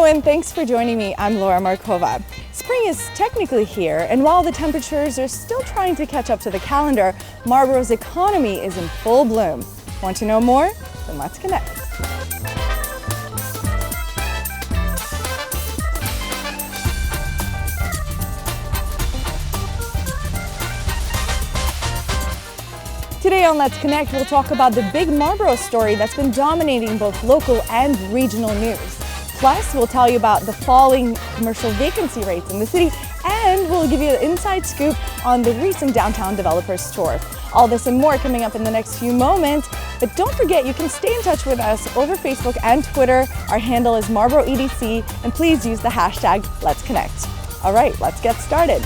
and thanks for joining me. I'm Lora Markova. Spring is technically here, and while the temperatures are still trying to catch up to the calendar, Marlborough's economy is in full bloom. Want to know more? Then let's connect. Today on Let's Connect, we'll talk about the big Marlborough story that's been dominating both local and regional news. Plus, we'll tell you about the falling commercial vacancy rates in the city, and we'll give you an inside scoop on the recent downtown developers tour. All this and more coming up in the next few moments. But don't forget, you can stay in touch with us over Facebook and Twitter. Our handle is Marlborough EDC, and please use the hashtag Let's Connect. All right, let's get started.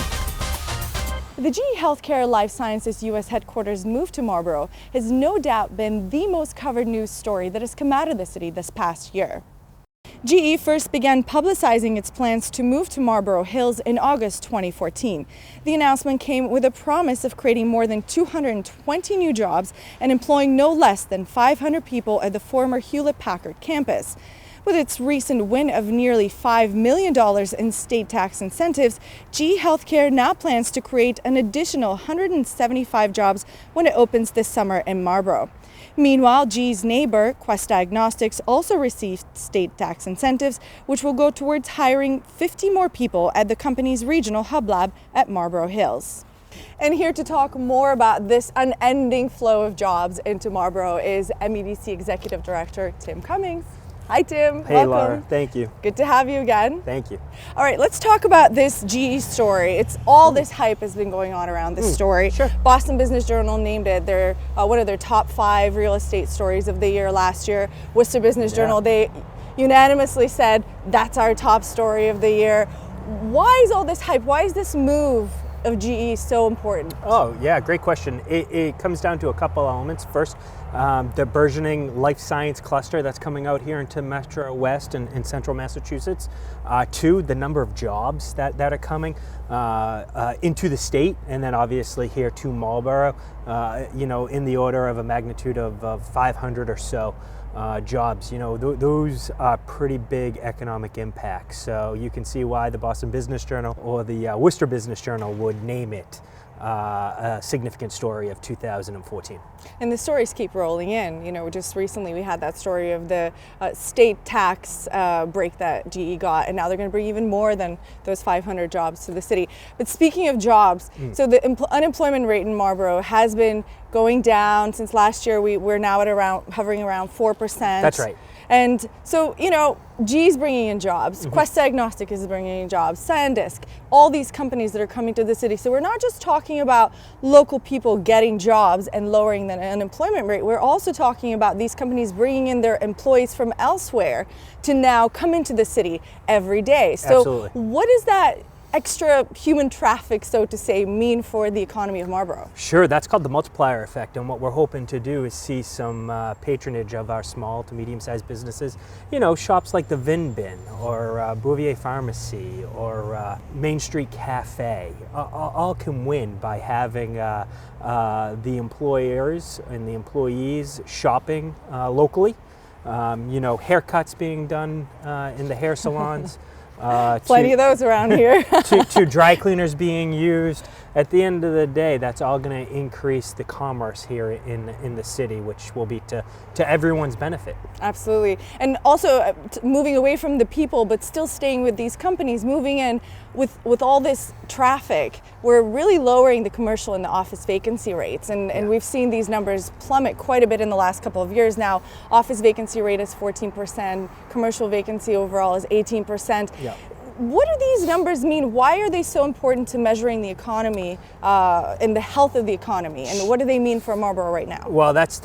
The GE Healthcare Life Sciences U.S. headquarters move to Marlborough has no doubt been the most covered news story that has come out of the city this past year. GE first began publicizing its plans to move to Marlborough Hills in August 2014. The announcement came with a promise of creating more than 220 new jobs and employing no less than 500 people at the former Hewlett-Packard campus. With its recent win of nearly $5 million in state tax incentives, GE Healthcare now plans to create an additional 175 jobs when it opens this summer in Marlborough. Meanwhile, GE's neighbor, Quest Diagnostics, also received state tax incentives, which will go towards hiring 50 more people at the company's regional hub lab at Marlborough Hills. And here to talk more about this unending flow of jobs into Marlborough is MEDC Executive Director Tim Cummings. Hi, Tim. Hey, welcome. Laura. Thank you. Good to have you again. Thank you. All right, let's talk about this GE story. It's all this hype has been going on around this story. Sure. Boston Business Journal named it one of their top 5 real estate stories of the year last year. Worcester Business Journal, they unanimously said that's our top story of the year. Why is all this hype? Why is this move of GE so important? Oh, yeah, great question. It comes down to a couple elements. First, the burgeoning life science cluster that's coming out here into Metro West and Central Massachusetts. 2, the number of jobs that are coming into the state, and then obviously here to Marlborough, in the order of a magnitude of 500 or so jobs. Those are pretty big economic impacts. So you can see why the Boston Business Journal or the Worcester Business Journal would name it a significant story of 2014. And the stories keep rolling in. Just recently we had that story of the state tax break that GE got, and now they're going to bring even more than those 500 jobs to the city. But speaking of jobs, so the unemployment rate in Marlborough has been going down since last year. We're now at hovering around 4%. That's right. And so, GE's bringing in jobs, Quest Diagnostics is bringing in jobs, SanDisk, all these companies that are coming to the city. So we're not just talking about local people getting jobs and lowering the unemployment rate. We're also talking about these companies bringing in their employees from elsewhere to now come into the city every day. So Absolutely. What is that extra human traffic, so to say, mean for the economy of Marlborough? Sure, that's called the multiplier effect, and what we're hoping to do is see some patronage of our small to medium-sized businesses. Shops like the Vin Bin or Bouvier Pharmacy or Main Street Cafe all can win by having the employers and the employees shopping locally. Haircuts being done in the hair salons. Plenty of those around here. to dry cleaners being used. At the end of the day, that's all going to increase the commerce here in the city, which will be to everyone's benefit. Absolutely. And also moving away from the people, but still staying with these companies, moving in with all this traffic, we're really lowering the commercial and the office vacancy rates. And we've seen these numbers plummet quite a bit in the last couple of years now. Office vacancy rate is 14%, commercial vacancy overall is 18%. Yeah. What do these numbers mean? Why are they so important to measuring the economy and the health of the economy? And what do they mean for Marlborough right now? Well, that's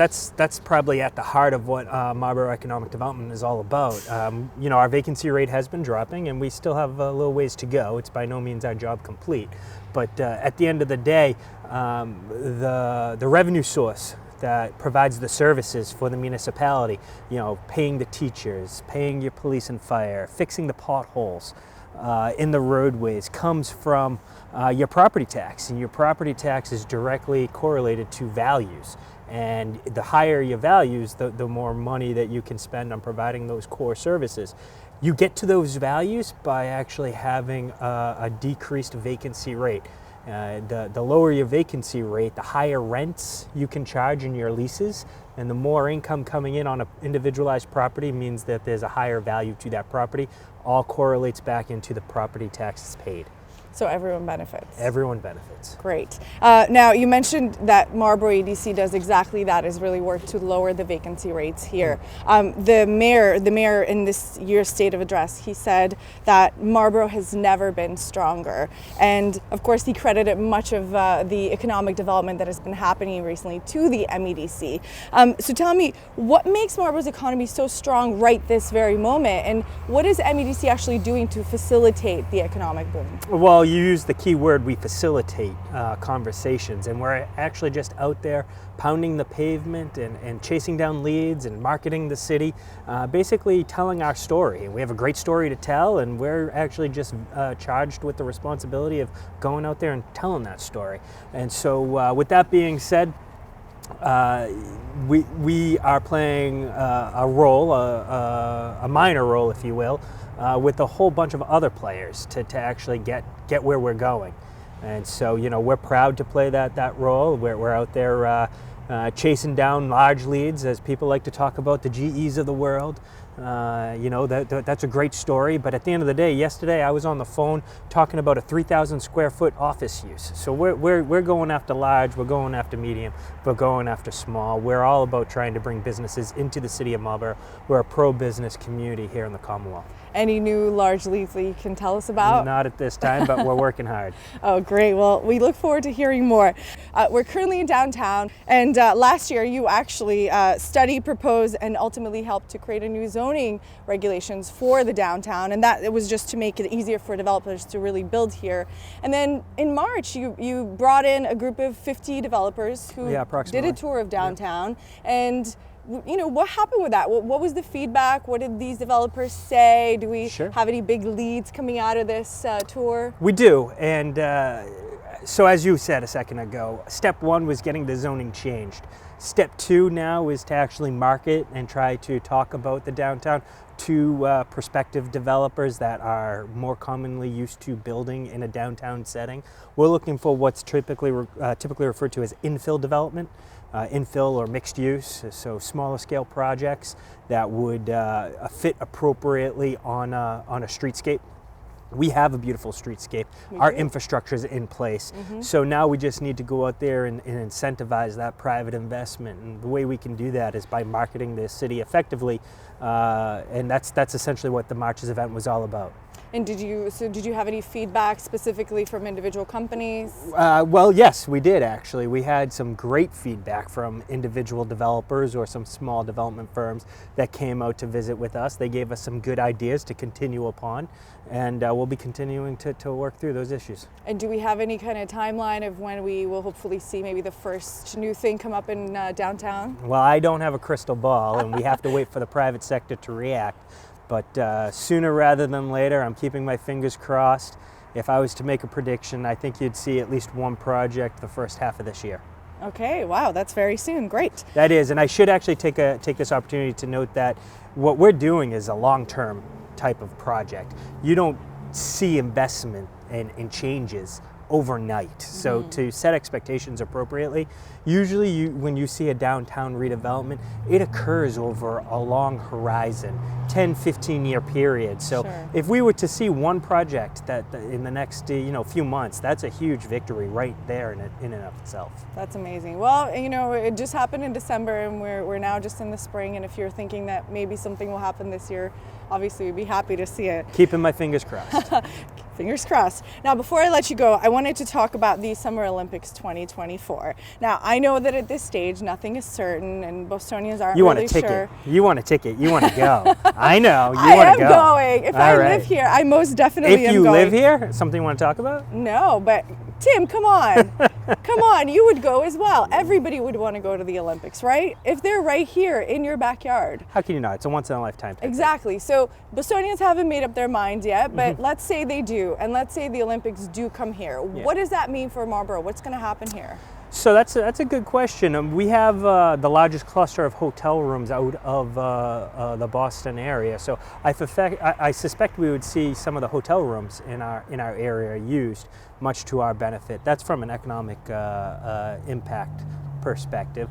probably at the heart of what Marlborough economic development is all about. Our vacancy rate has been dropping, and we still have a little ways to go. It's by no means our job complete. But at the end of the day, the revenue source that provides the services for the municipality, paying the teachers, paying your police and fire, fixing the potholes in the roadways, comes from your property tax, and your property tax is directly correlated to values. And the higher your values, the more money that you can spend on providing those core services. You get to those values by actually having a decreased vacancy rate. The lower your vacancy rate, the higher rents you can charge in your leases, and the more income coming in on an individualized property means that there's a higher value to that property. All correlates back into the property taxes paid. So everyone benefits. Everyone benefits. Great. Now, you mentioned that Marlborough EDC does exactly that, is really work to lower the vacancy rates here. The mayor in this year's State of Address, he said that Marlborough has never been stronger. And of course, he credited much of the economic development that has been happening recently to the MEDC. So tell me, what makes Marlborough's economy so strong right this very moment? And what is MEDC actually doing to facilitate the economic boom? Well, you use the key word, we facilitate conversations, and we're actually just out there pounding the pavement and chasing down leads and marketing the city, basically telling our story. We have a great story to tell, and we're actually just charged with the responsibility of going out there and telling that story. And so with that being said, we are playing a role, a minor role, if you will, with a whole bunch of other players to actually get where we're going. And so, you know, we're proud to play that role. We're out there chasing down large leads, as people like to talk about, the GEs of the world. You know, that's a great story, but at the end of the day, yesterday I was on the phone talking about a 3,000 square foot office use. So we're going after large, we're going after medium, we're going after small. We're all about trying to bring businesses into the city of Marlborough. We're a pro-business community here in the Commonwealth. Any new large leads that you can tell us about? Not at this time, but we're working hard. Oh, great. Well, we look forward to hearing more. We're currently in downtown, and last year you actually studied, proposed, and ultimately helped to create a new zoning regulations for the downtown, and that it was just to make it easier for developers to really build here. And then in March, you brought in a group of 50 developers who did a tour of downtown, and you know, what happened with that? What was the feedback? What did these developers say? Do we have any big leads coming out of this tour? We do, and so as you said a second ago, step one was getting the zoning changed. Step two now is to actually market and try to talk about the downtown to prospective developers that are more commonly used to building in a downtown setting. We're looking for what's typically referred to as infill development. Infill or mixed use, so smaller scale projects that would fit appropriately on a streetscape. We have a beautiful streetscape. Our infrastructure is in place. So now we just need to go out there and incentivize that private investment. And the way we can do that is by marketing the city effectively. And that's essentially what the March's event was all about. And did you have any feedback specifically from individual companies? Well, yes, we did actually. We had some great feedback from individual developers or some small development firms that came out to visit with us. They gave us some good ideas to continue upon, and we'll be continuing to work through those issues. And do we have any kind of timeline of when we will hopefully see maybe the first new thing come up in downtown? Well, I don't have a crystal ball, and we have to wait for the private sector to react. But sooner rather than later, I'm keeping my fingers crossed. If I was to make a prediction, I think you'd see at least one project the first half of this year. Okay, wow, that's very soon. Great. That is, and I should actually take this opportunity to note that what we're doing is a long-term type of project. You don't see investment and changes overnight. So to set expectations appropriately, usually when you see a downtown redevelopment, it occurs over a long horizon, 10, 15-year period. So if we were to see one project that in the next few months, that's a huge victory right there in and of itself. That's amazing. Well, you know, it just happened in December, and we're now just in the spring, and if you're thinking that maybe something will happen this year, obviously we'd be happy to see it. Keeping my fingers crossed. Fingers crossed. Now, before I let you go, I wanted to talk about the Summer Olympics 2024. Now, I know that at this stage, nothing is certain, and Bostonians aren't really sure. You want a ticket. You want to go. I know. You want to go. I am going. If I live here, I most definitely am going. If you live here, something you want to talk about? No, but Tim, come on. Come on, you would go as well. Everybody would want to go to the Olympics, right? If they're right here in your backyard. How can you not? It's a once-in-a-lifetime thing. Exactly. So Bostonians haven't made up their minds yet, but let's say they do, and let's say the Olympics do come here. What does that mean for Marlborough? What's going to happen here? So that's a good question. We have the largest cluster of hotel rooms out of the Boston area. So I suspect we would see some of the hotel rooms in our area used, much to our benefit. That's from an economic impact perspective.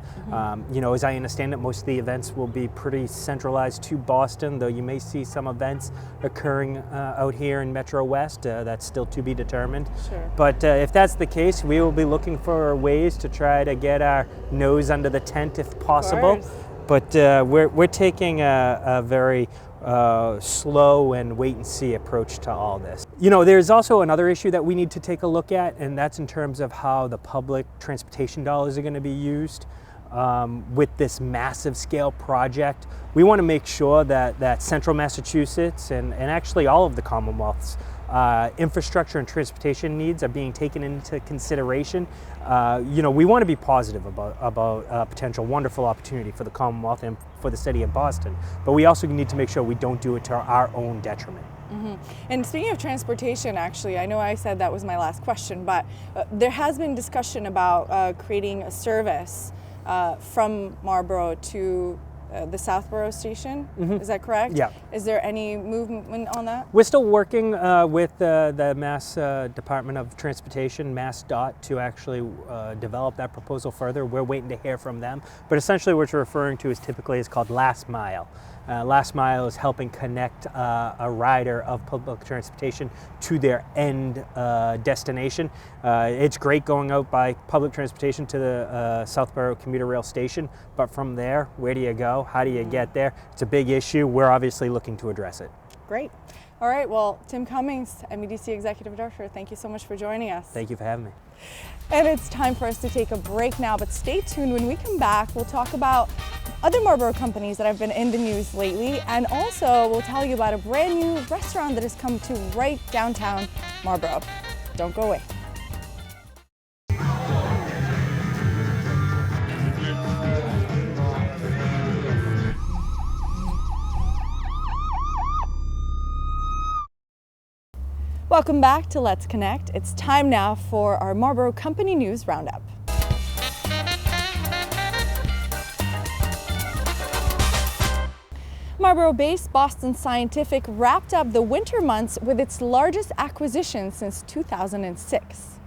You know, as I understand it, most of the events will be pretty centralized to Boston, though you may see some events occurring out here in Metro West. That's still to be determined. Sure. But if that's the case, we will be looking for ways to try to get our nose under the tent if possible. But we're taking a very slow and wait and see approach to all this. You know, there's also another issue that we need to take a look at, and that's in terms of how the public transportation dollars are going to be used. With this massive scale project, we want to make sure that Central Massachusetts and actually all of the Commonwealth's infrastructure and transportation needs are being taken into consideration. You know, we want to be positive about a potential wonderful opportunity for the Commonwealth and for the city of Boston, but we also need to make sure we don't do it to our own detriment. And speaking of transportation, actually, I know I said that was my last question, but there has been discussion about creating a service from Marlborough to the Southborough station. Is that correct? Yeah. Is there any movement on that? We're still working with the Mass Department of Transportation, MassDOT, to actually develop that proposal further. We're waiting to hear from them. But essentially what you're referring to is typically is called last mile. Last mile is helping connect a rider of public transportation to their end destination. It's great going out by public transportation to the Southborough commuter rail station, but from there, where do you go? How do you get there? It's a big issue. We're obviously looking to address it. Great. All right, well, Tim Cummings, MEDC Executive Director, thank you so much for joining us. Thank you for having me. And it's time for us to take a break now, but stay tuned. When we come back, we'll talk about other Marlborough companies that have been in the news lately, and also we'll tell you about a brand new restaurant that has come to right downtown Marlborough. Don't go away. Welcome back to Let's Connect. It's time now for our Marlborough Company News Roundup. Marlborough-based Boston Scientific wrapped up the winter months with its largest acquisition since 2006.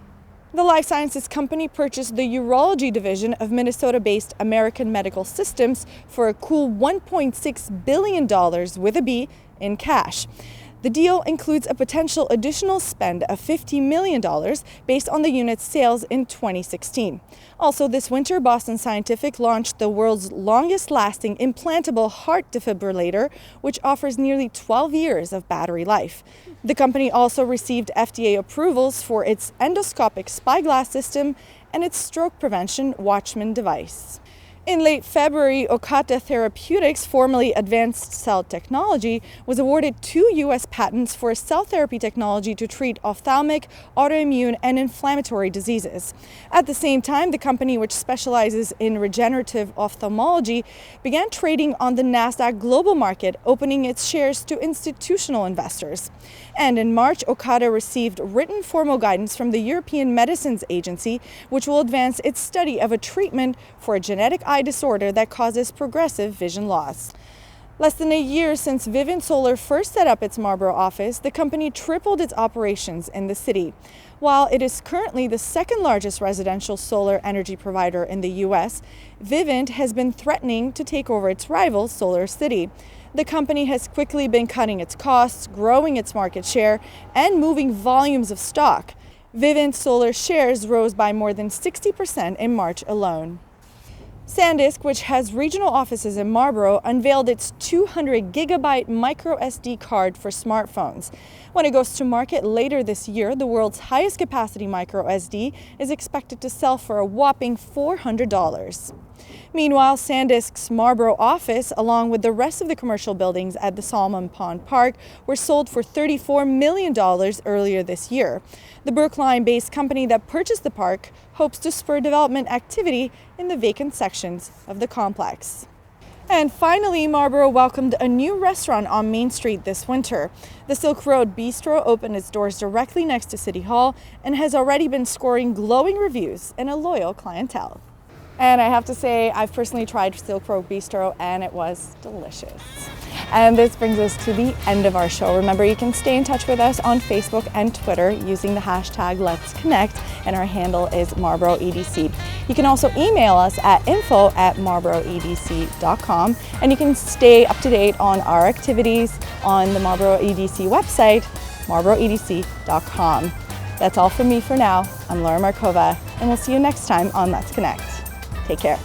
The life sciences company purchased the urology division of Minnesota-based American Medical Systems for a cool $1.6 billion with a B in cash. The deal includes a potential additional spend of $50 million based on the unit's sales in 2016. Also this winter, Boston Scientific launched the world's longest-lasting implantable heart defibrillator, which offers nearly 12 years of battery life. The company also received FDA approvals for its endoscopic spyglass system and its stroke prevention Watchman device. In late February, Ocala Therapeutics, formerly Advanced Cell Technology, was awarded 2 U.S. patents for cell therapy technology to treat ophthalmic, autoimmune, and inflammatory diseases. At the same time, the company, which specializes in regenerative ophthalmology, began trading on the NASDAQ Global Market, opening its shares to institutional investors. And in March, Ocala received written formal guidance from the European Medicines Agency, which will advance its study of a treatment for a genetic eye disorder that causes progressive vision loss. Less than a year since Vivint Solar first set up its Marlborough office, the company tripled its operations in the city. While it is currently the second largest residential solar energy provider in the U.S., Vivint has been threatening to take over its rival, Solar City. The company has quickly been cutting its costs, growing its market share, and moving volumes of stock. Vivint Solar shares rose by more than 60% in March alone. SanDisk, which has regional offices in Marlborough, unveiled its 200 gigabyte microSD card for smartphones. When it goes to market later this year, the world's highest capacity microSD is expected to sell for a whopping $400. Meanwhile, SanDisk's Marlborough office, along with the rest of the commercial buildings at the Salmon Pond Park, were sold for $34 million earlier this year. The Brookline-based company that purchased the park hopes to spur development activity in the vacant sections of the complex. And finally, Marlborough welcomed a new restaurant on Main Street this winter. The Silk Road Bistro opened its doors directly next to City Hall and has already been scoring glowing reviews and a loyal clientele. And I have to say, I've personally tried Silk Road Bistro and it was delicious. And this brings us to the end of our show. Remember, you can stay in touch with us on Facebook and Twitter using the hashtag Let's Connect, and our handle is Marlborough EDC. You can also email us at info@marlboroughedc.com, and you can stay up to date on our activities on the Marlborough EDC website, marlboroughedc.com. That's all from me for now. I'm Lora Markova, and we'll see you next time on Let's Connect. Take care.